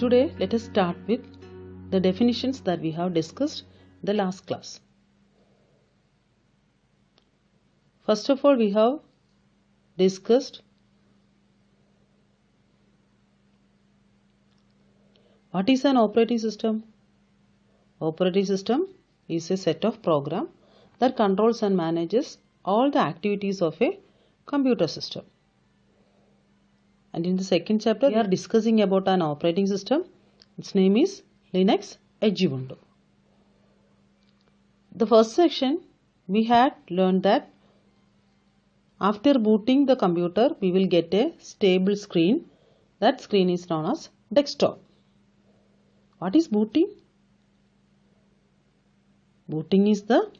Today, let us start with the definitions that we have discussed in the last class. First of all, we have discussed what is an operating system. Operating system is a set of programs that controls and manages all the activities of a computer system. And in the second chapter, we are discussing about an operating system. Its name is Linux Ubuntu. The first section, we had learned that after booting the computer, we will get a stable screen. That screen is known as desktop. What is booting? Booting is the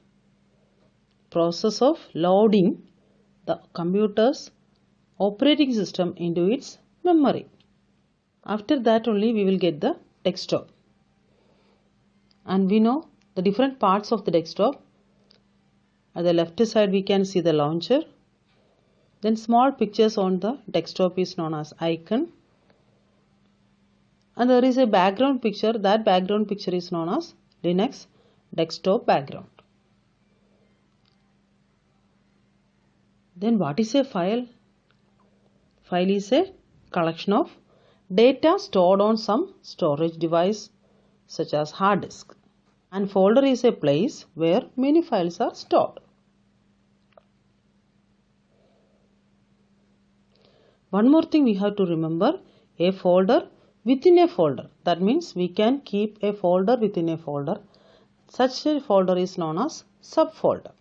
process of loading the computer's operating system into its memory. After that only we will get the desktop. And we know the different parts of the desktop. At the left side we can see the launcher. Then small pictures on the desktop is known as icon. And there is a background picture. That background picture is known as Linux desktop background. Then what is a file? File is a collection of data stored on some storage device such as hard disk. And folder is a place where many files are stored. One more thing we have to remember, a folder within a folder. That means we can keep a folder within a folder. Such a folder is known as subfolder.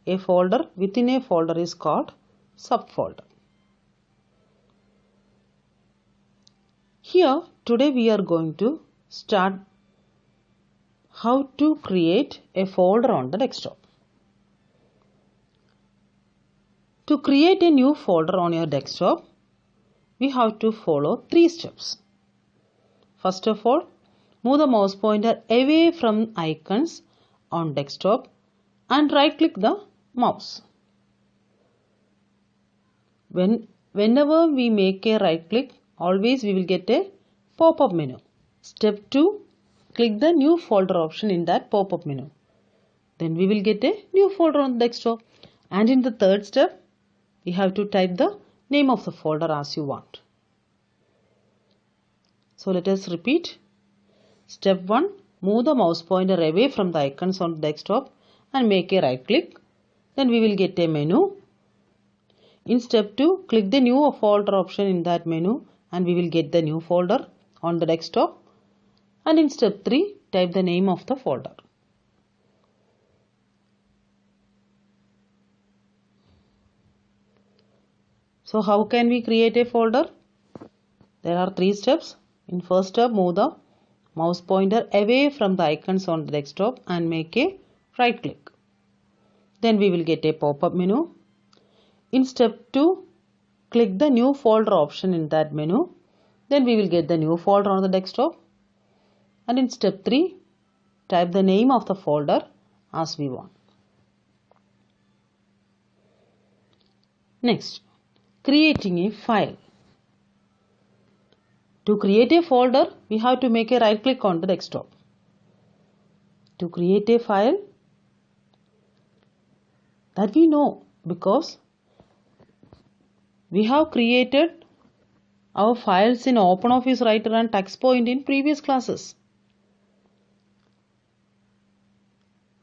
A folder within a folder is called subfolder. Here, today we are going to start how to create a folder on the desktop. To create a new folder on your desktop, we have to follow 3 steps. First of all, move the mouse pointer away from icons on desktop and right click the mouse. Whenever we make a right click, always we will get a pop-up menu. Step 2, click the new folder option in that pop-up menu. Then we will get a new folder on the desktop. And in the third step, we have to type the name of the folder as you want. So let us repeat. Step 1, move the mouse pointer away from the icons on the desktop and make a right click. Then we will get a menu. In step 2, click the new folder option in that menu and we will get the new folder on the desktop. And in step 3, type the name of the folder. So how can we create a folder? There are 3 steps. In first step, move the mouse pointer away from the icons on the desktop and make a right click. Then we will get a pop-up menu. In step 2, click the new folder option in that menu. Then we will get the new folder on the desktop. And in step 3, type the name of the folder as we want. Next, creating a file. To create a folder, we have to make a right click on the desktop. To create a file, that we know because we have created our files in OpenOffice Writer and TuxPoint in previous classes.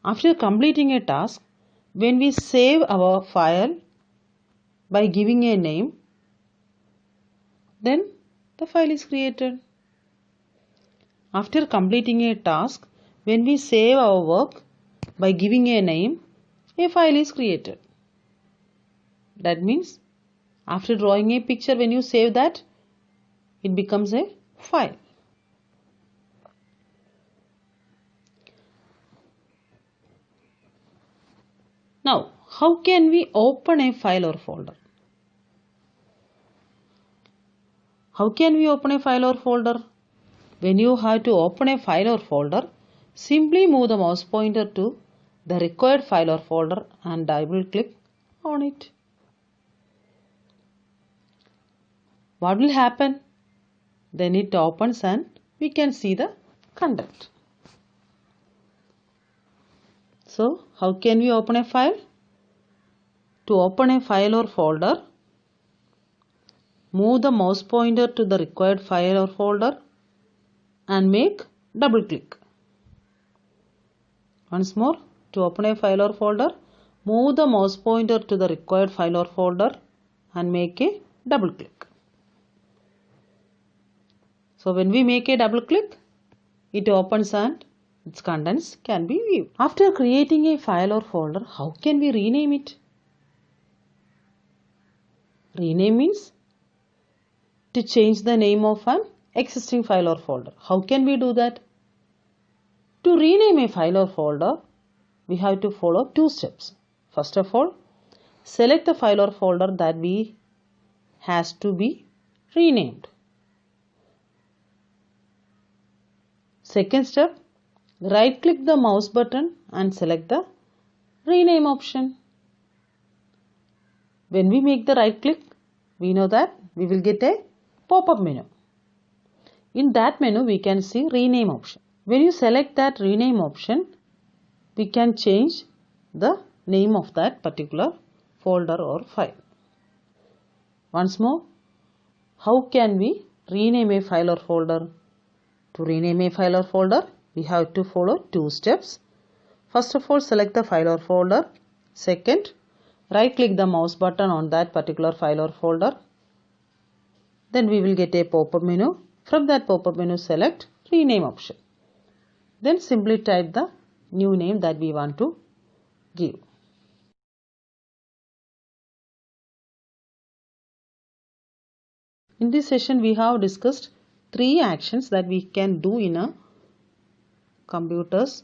After completing a task, when we save our file by giving a name, then the file is created. After completing a task, when we save our work by giving a name, a file is created. That means after drawing a picture, when you save that, it becomes a file. Now, how can we open a file or folder? How can we open a file or folder? When you have to open a file or folder, simply move the mouse pointer to the required file or folder and double click on it. What will happen? Then it opens and we can see the content. So how can we open a file? To open a file or folder, move the mouse pointer to the required file or folder and make double click. Once more, to open a file or folder, move the mouse pointer to the required file or folder and make a double click. So when we make a double click, it opens and its contents can be viewed. After creating a file or folder, how can we rename it? Rename means to change the name of an existing file or folder. How can we do that? To rename a file or folder, we have to follow two steps. First of all, select the file or folder that has to be renamed. Second step, right click the mouse button and select the rename option. When we make the right click, we know that we will get a pop-up menu. In that menu, we can see rename option. When you select that rename option, we can change the name of that particular folder or file. Once more, how can we rename a file or folder? To rename a file or folder, we have to follow two steps. First of all, select the file or folder. Second, right click the mouse button on that particular file or folder. Then we will get a pop-up menu. From that pop-up menu, select rename option. Then simply type the new name that we want to give. In this session, we have discussed 3 actions that we can do in a computer's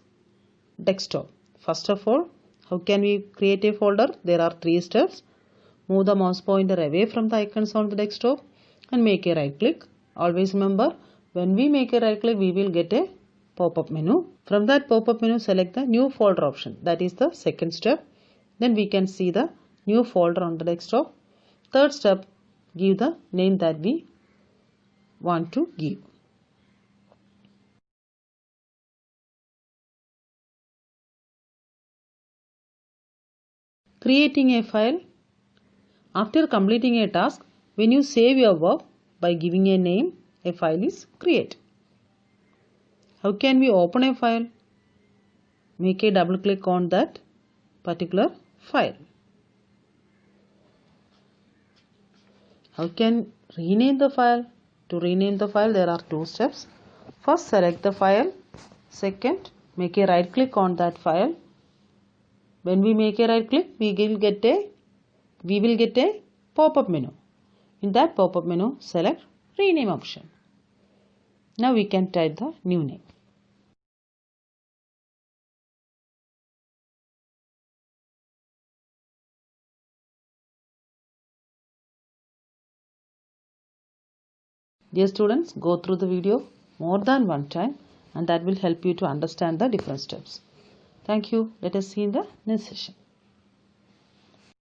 desktop. First of all, how can we create a folder? There are 3 steps. Move the mouse pointer away from the icons on the desktop and make a right click. Always remember, when we make a right click, we will get a pop-up menu. From that pop-up menu, select the new folder option. That is the second step. Then we can see the new folder on the desktop. Third step, give the name that we want to give. Creating a file. After completing a task, when you save your work by giving a name, a file is created. How can we open a file? Make a double click on that particular file. How can rename the file? To rename the file, there are 2 steps. First, select the file. Second, make a right click on that file. When we make a right click, we will get a pop-up menu. In that pop-up menu, select rename option. Now we can type the new name. Dear students, go through the video more than one time and that will help you to understand the different steps. Thank you. Let us see in the next session.